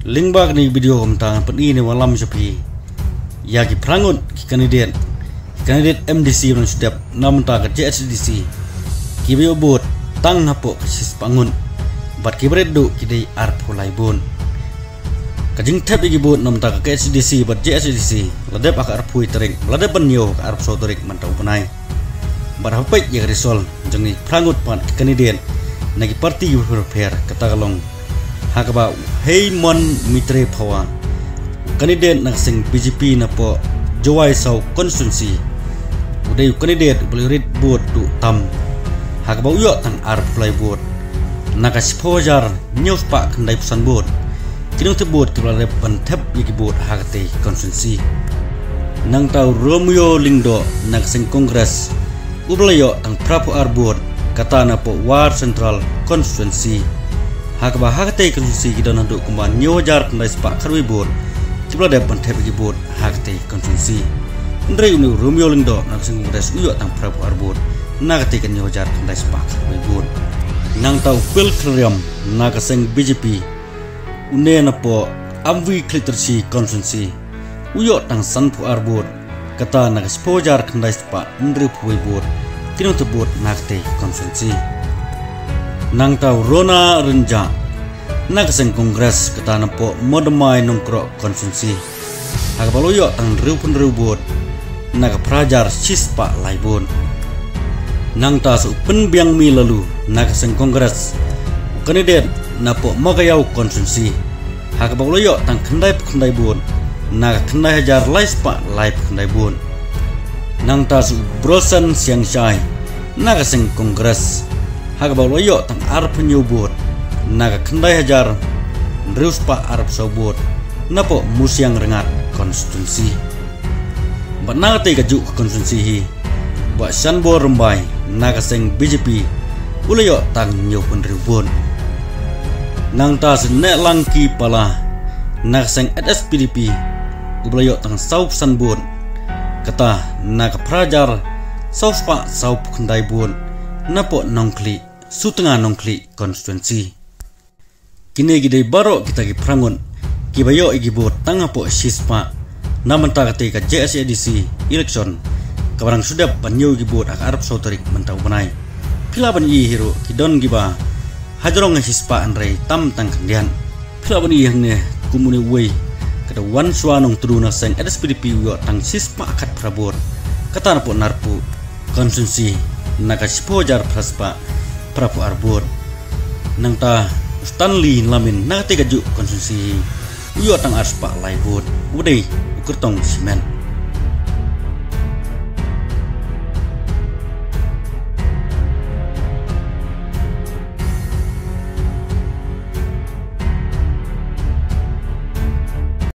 Link bag ni video tentang ini walam sepi. Ya ki prangut ki kandidat MDC yang sudah namun tak ke JSDC. Ki bio bot tang hapo kesis pangun. Bat ki beredu ki dei arp hulai bun. Kajing tap ki bot namun tak ke JSDC bat JSDC. Ladep ak arp hui tering. Ladep penyo ak arp so tering mantau punai. Bat hapai ya risol jangi prangut pan ki kandidat nagi parti yu prepare kata kalong. Hakaba Heymon Mitre Pawa kandidat nak sing BJP na po Jowai Sau konstituensi uday kandidat boleh red board tu tam hakaba uyo tang arp fly board nakas pojar news pak kendai pusan board kini te board kibla le bantep yiki board hakate konstituensi nang tau Romeo Lingdo nak sing kongres ublayo tang prapo ar board kata na po war central konstituensi hakaba hakate konstitusi kita nanti kumban nyojar kendai sepak karwi board cipla depan tepi board hakate konstitusi ndrei unu Romeo Lingdo nak sing kongres uyo tang prapo ar board nakate kan nyojar kendai sepak karwi board nang tau pil kriam nak sing BJP une na po amwi klitersi konstitusi uyo tang sanpu ar board kata nak spojar kendai sepak ndrei puwi board kini untuk board nakate konstitusi nang tau Rona Renja nak seng kongres ketana po modemai nongkro konstitusi hakapaloyo tang riupun riubut nak prajar sispa laibun nang ta su penbiang mi lalu nak seng kongres kandidat na po magayau konstitusi hakapaloyo tang kendai bun nak kendai hajar laispa laip kendai bun nang ta su brosan siang syai nak seng kongres hakapaloyo tang arp nyubut naga kendai hajar nrius pa arab sobut napo musyang rengat konstitusi bat naga te kaju konstitusi hi bat sanbo rembai naga seng BJP ulayo tang nyopun ribun nang ta senek langki pala naga seng SPDP ulayo tang saup sanbun kata naga prajar saupa saup kendai bun napo nongkli sutengah nongkli konstitusi kini gidei baro kita gi prangun kibayo igi bot tanga po sispa naman takate ka JSDC election kabarang sudah banyo gi bot ak arab sotarik mentau banai pila ban i hero kidon giba hajrong sispa anrei tam tang kendian pila ban i hangne kumuni wei kada wan swanong truna seng SPDP yo tang sispa akat prabor kata po narpu konstitusi naga sipojar praspa prapu arbor nang ta Stanley lamin na tiga juk konstitusi uyo tang arspa laibut udai ukur tong simen